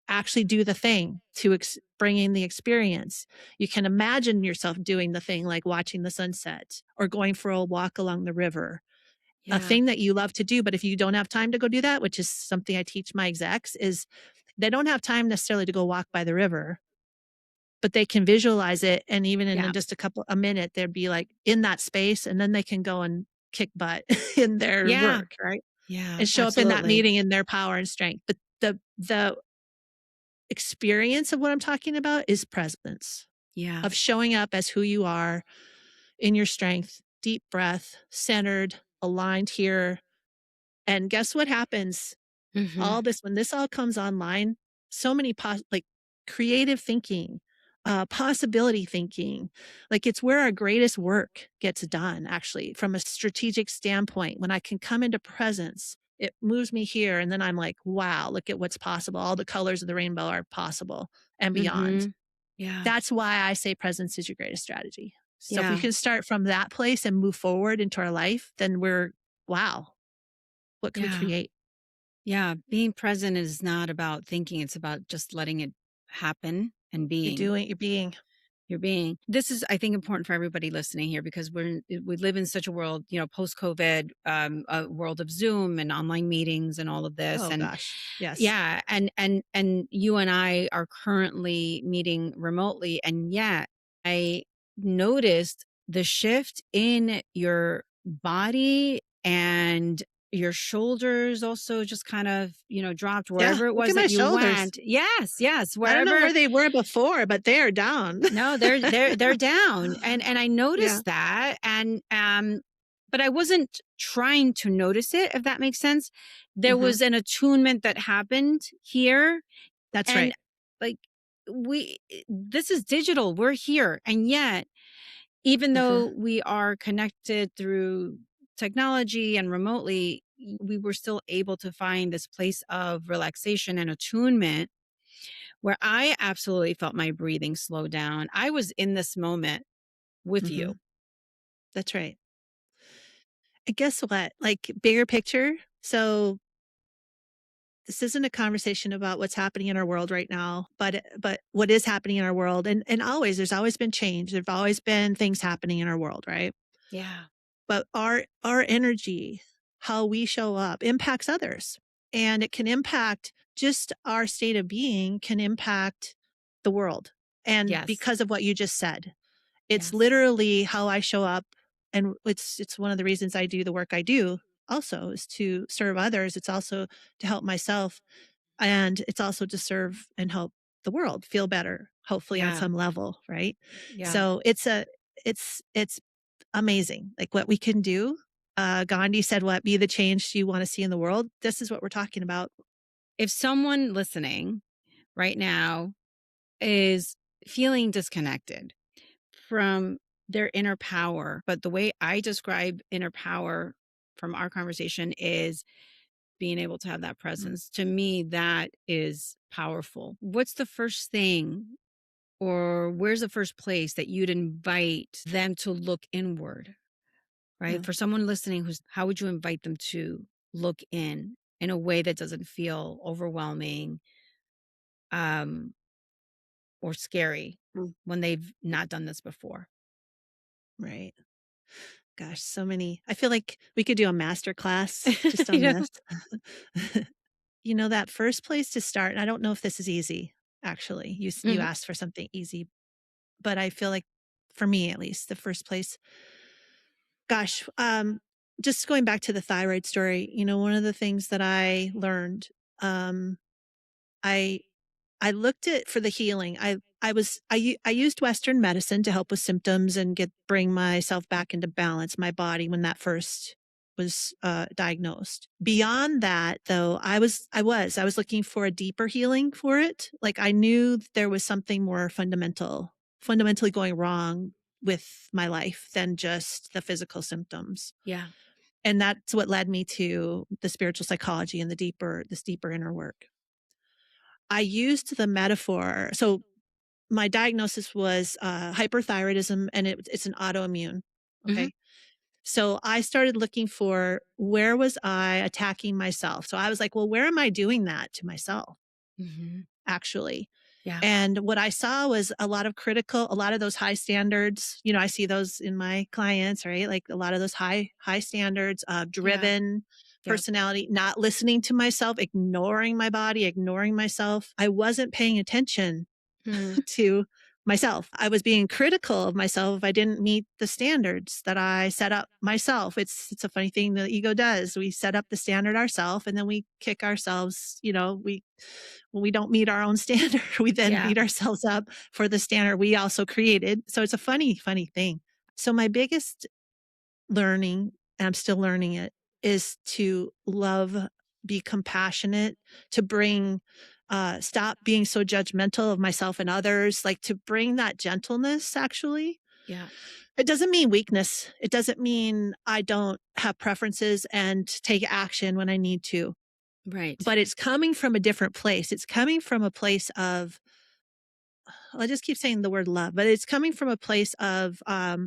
actually do the thing to bring in the experience. You can imagine yourself doing the thing like watching the sunset or going for a walk along the river, a Yeah. thing that you love to do. But if you don't have time to go do that, which is something I teach my execs, is they don't have time necessarily to go walk by the river, but they can visualize it. And even in Yeah. just a minute, they'd be like in that space and then they can go and kick butt in their Yeah. work, right? Yeah. And show up in that Absolutely. meeting in their power and strength. But the experience of what I'm talking about is presence Yeah. of showing up as who you are in your strength, deep breath, centered, aligned here. And guess what happens? Mhm. All this, when this all comes online, so many like creative thinking, possibility thinking, like it's where our greatest work gets done, actually, from a strategic standpoint. When I can come into presence, it moves me here. And then I'm like, wow, look at what's possible. All the colors of the rainbow are possible and beyond. Mhm. Yeah. That's why I say presence is your greatest strategy. So if we Yeah. can start from that place and move forward into our life, then wow, what can we Yeah. create? Yeah. Being present is not about thinking, it's about just letting it happen and being. You're being. You're being. This is, I think, important for everybody listening here because we live in such a world, post COVID, a world of Zoom and online meetings and all of this. Oh And gosh. Yes. yeah, and you and I are currently meeting remotely, and yet I noticed the shift in your body and your shoulders also just kind of, dropped Yeah. wherever it Look was at my that you shoulders. went. Yes, yes, I don't know wherever. where they were before, but they are down. No, they're down. And I Yeah. noticed that. And but I wasn't trying to notice it, if that makes sense. There Hmm. was an attunement that happened here. That's And right. like this is digital. We're here. And yet, even Uh-huh. though we are connected through technology and remotely, we were still able to find this place of relaxation and attunement where I absolutely felt my breathing slow down. I was in this moment with Hmm. you. That's right. And guess what? Like, bigger picture. So this isn't a conversation about what's happening in our world right now, but what is happening in our world, and always there's always been change. There've always been things happening in our world, right? Yeah. But our energy, how we show up, impacts others, and it can impact just our state of being, can impact the world. And Yes. because of what you just said, it's Yes. literally how I show up, and it's one of the reasons I do the work I do. Also, is to serve others. It's also to help myself, and it's also to serve and help the world feel better, hopefully on Yeah. some level, right? Yeah. So it's amazing, like what we can do. Gandhi said, "What be the change you want to see in the world?" This is what we're talking about. If someone listening right now is feeling disconnected from their inner power, but the way I describe inner power from our conversation is being able to have that Mm, presence. To me, that is powerful. What's the first thing, or where's the first place that you'd invite them to look inward, right? mm. For someone listening, how would you invite them to look in a way that doesn't feel overwhelming, um, or scary Mm. when they've not done this before? Right. Gosh, so many. I feel like we could do a master class just on You know? this. That first place to start, and I don't know if this is easy, actually. You Mhm, asked for something easy, but I feel like for me at least, the first place, gosh, just going back to the thyroid story, one of the things that I learned, um, I I looked at for the healing. I used Western medicine to help with symptoms and bring myself back into balance, my body when that first was diagnosed. Beyond that, though, I was looking for a deeper healing for it. Like I knew that there was something more fundamentally going wrong with my life than just the physical symptoms. yeah. And that's what led me to the spiritual psychology and this deeper inner work. I used the metaphor. So my diagnosis was hyperthyroidism, and it's an autoimmune. Mhm, Okay. So I started looking for where was I attacking myself? So I was like, well, where am I doing that to myself, mhm. actually? Yeah, And what I saw was a lot of those high standards. I see those in my clients, right? Like a lot of those high standards, yeah, driven yeah. personality, not listening to myself, ignoring my body, ignoring myself. I wasn't paying attention Mm, to myself. I was being critical of myself if I didn't meet the standards that I set up myself. It's a funny thing the ego does. We set up the standard ourselves and then we kick ourselves, we when we don't meet our own standard, we then yeah, beat ourselves up for the standard we also created. So it's a funny thing. So my biggest learning, and I'm still learning it, is to love, be compassionate, to bring, stop being so judgmental of myself and others, like to bring that gentleness actually. yeah. It doesn't mean weakness. It doesn't mean I don't have preferences and take action when I need to, Right. but it's coming from a different place. It's coming from a place of, I just keep saying the word love, but it's coming from a place of,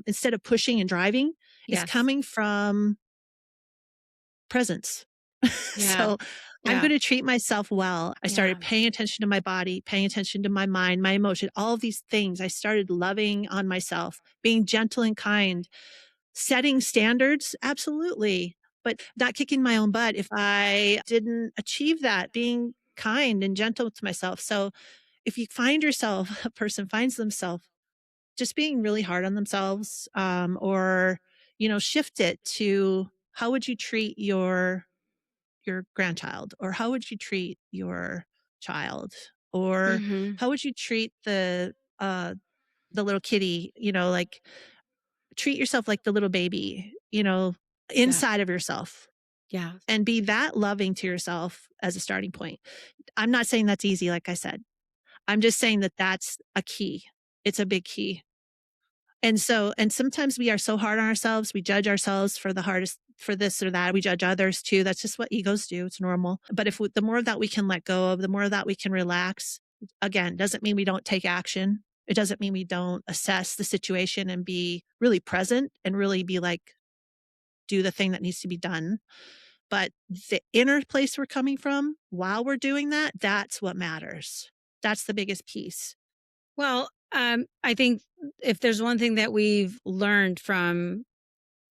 instead of pushing and driving, it's Yes. coming from presence. Yeah, So I'm yeah, going to treat myself well. I yeah, started paying attention to my body, paying attention to my mind, my emotion, all of these things. I started loving on myself, being gentle and kind, setting standards. Absolutely. But not kicking my own butt if I didn't achieve that, being kind and gentle to myself. So if you find yourself, a person finds themselves just being really hard on themselves, or, shift it to how would you treat your your grandchild? Or how would you treat your child? Or Mhm. how would you treat the little kitty, like treat yourself like the little baby, Yeah. inside of yourself Yeah. and be that loving to yourself as a starting point. I'm not saying that's easy, like I said. I'm just saying that that's a key. It's a big key. And sometimes we are so hard on ourselves. We judge ourselves for the hardest for this or that. We judge others too. That's just what egos do. It's normal. But the more of that we can let go of, the more of that we can relax. Again, doesn't mean we don't take action. It doesn't mean we don't assess the situation and be really present and really be like, do the thing that needs to be done. But the inner place we're coming from while we're doing that, that's what matters. That's the biggest piece. Well, I think if there's one thing that we've learned from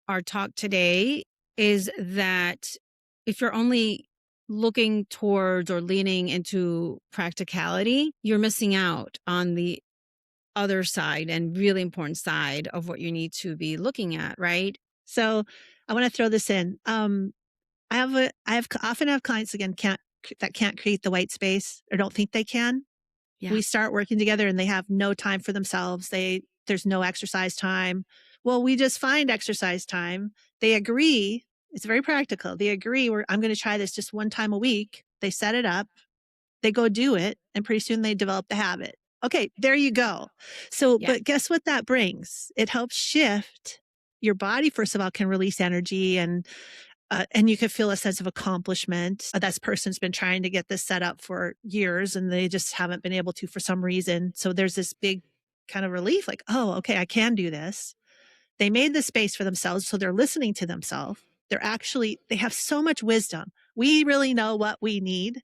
our talk today is that if you're only looking towards or leaning into practicality, you're missing out on the other side and really important side of what you need to be looking at, right? So I want to throw this in. I often have clients again that can't create the white space or don't think they can. Yeah. We start working together and they have no time for themselves. There's no exercise time. Well, we just find exercise time. They agree. It's very practical. They agree I'm going to try this just one time a week. They set it up. They go do it, and pretty soon they develop the habit. Okay, there you go. So, Yeah. but guess what that brings? It helps shift your body. First of all, can release energy and you can feel a sense of accomplishment. That person's been trying to get this set up for years and they just haven't been able to for some reason. So there's this big kind of relief like, oh, okay, I can do this. They made the space for themselves. So they're listening to themselves. They have so much wisdom. We really know what we need.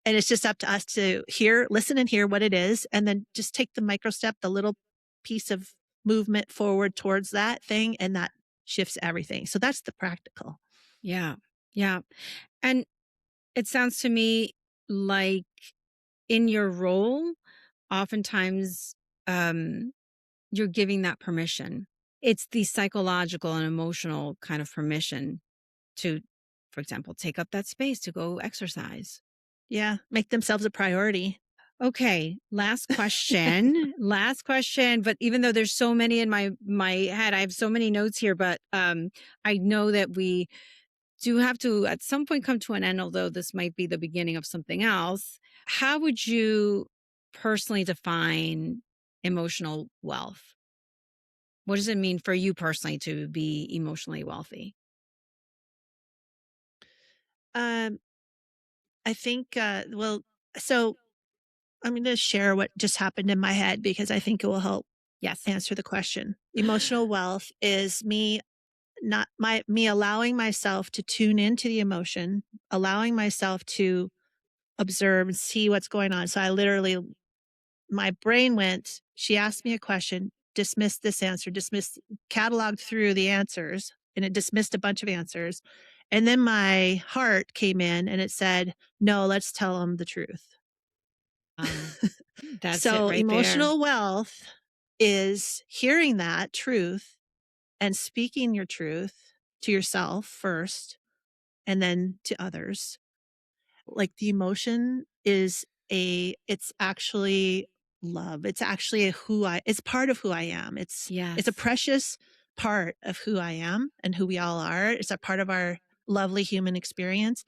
And it's just up to us to listen and hear what it is. And then just take the micro step, the little piece of movement forward towards that thing. And that shifts everything. So that's the practical. Yeah. Yeah. And it sounds to me like in your role, oftentimes um, you're giving that permission. It's the psychological and emotional kind of permission to, for example, take up that space to go exercise. Yeah. Make themselves a priority. Okay, last question. Last question, but even though there's so many in my head, I have so many notes here, but I know that we do have to at some point come to an end, although this might be the beginning of something else. How would you personally define emotional wealth? What does it mean for you personally to be emotionally wealthy? Um, I think, so I'm going to share what just happened in my head because I think it will help Yes. answer the question. Emotional wealth is me allowing myself to tune into the emotion, allowing myself to observe and see what's going on. So my brain she asked me a question, dismissed this answer, cataloged through the answers, and it dismissed a bunch of answers. And then my heart came in and it said, no, let's tell them the truth. Um, that's it So right there. emotional wealth is hearing that truth and speaking your truth to yourself first and then to others. Like the emotion it's actually love. It's actually it's part of who I am. It's a Yes. precious part of who I am and who we all are. It's a part of our lovely human experience.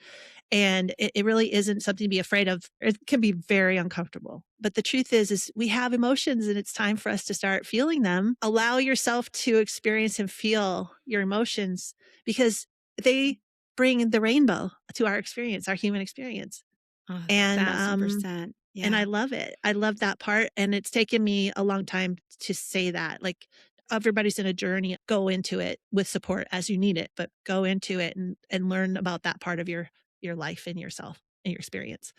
And it really isn't something to be afraid of. It can be very uncomfortable. But the truth is we have emotions and it's time for us to start feeling them. Allow yourself to experience and feel your emotions because they bring the rainbow to our experience, our human experience. Oh, And 1,000%. and I Yeah. love it. I love that part. And it's taken me a long time to say that. Like everybody's in a journey. Go into it with support as you need it, but go into it and learn about that part of your life and yourself and your experience.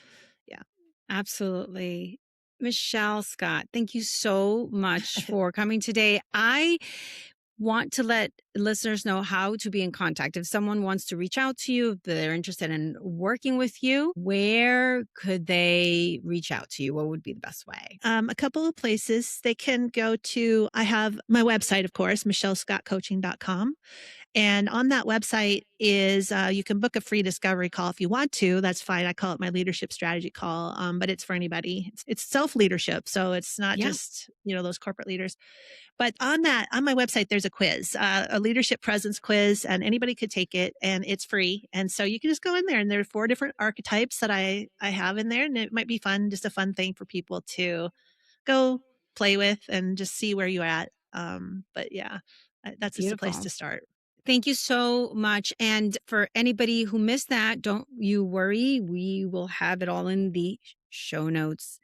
Yeah. Absolutely. Michelle Scott, thank you so much for coming today. I want to let listeners know how to be in contact. If someone wants to reach out to you, if they're interested in working with you, where could they reach out to you? What would be the best way? A couple of places they can go to. I have my website, of course, michellescottcoaching.com. And on that website is you can book a free discovery call if you want to. That's fine. I call it my leadership strategy call, but it's for anybody. It's self leadership, so it's not Yeah. just those corporate leaders. But on my website, there's a quiz, a leadership presence quiz, and anybody could take it, and it's free. And so you can just go in there, and there are 4 different archetypes that I have in there, and it might be fun, just a fun thing for people to go play with and just see where you're at. But yeah, that's just a place Beautiful. to start. Thank you so much. And for anybody who missed that, don't you worry. We will have it all in the show notes.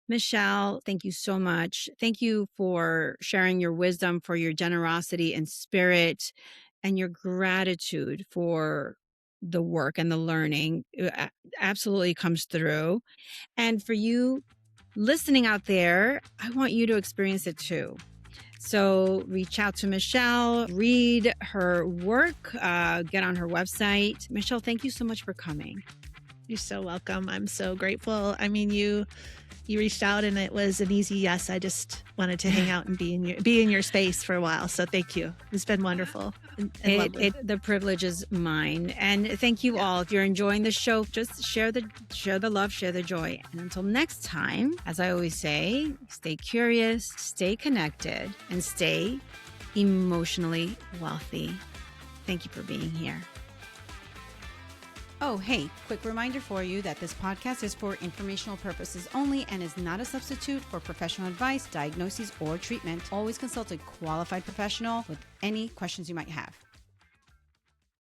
Michelle, thank you so much. Thank you for sharing your wisdom, for your generosity and spirit, and your gratitude for the work and the learning. Absolutely comes through. And for you listening out there, I want you to experience it too. So reach out to Michelle, read her work, get on her website. Michelle, thank you so much for coming. You're so welcome. I'm so grateful. I mean, you reached out and it was an easy yes. I just wanted to hang out and be in your space for a while. So thank you. It's been wonderful and lovely. The privilege is mine. And thank you all. If you're enjoying the show, just share the love, share the joy. And until next time, as I always say, stay curious, stay connected, and stay emotionally wealthy. Thank you for being here. Oh, hey, quick reminder for you that this podcast is for informational purposes only and is not a substitute for professional advice, diagnoses, or treatment. Always consult a qualified professional with any questions you might have.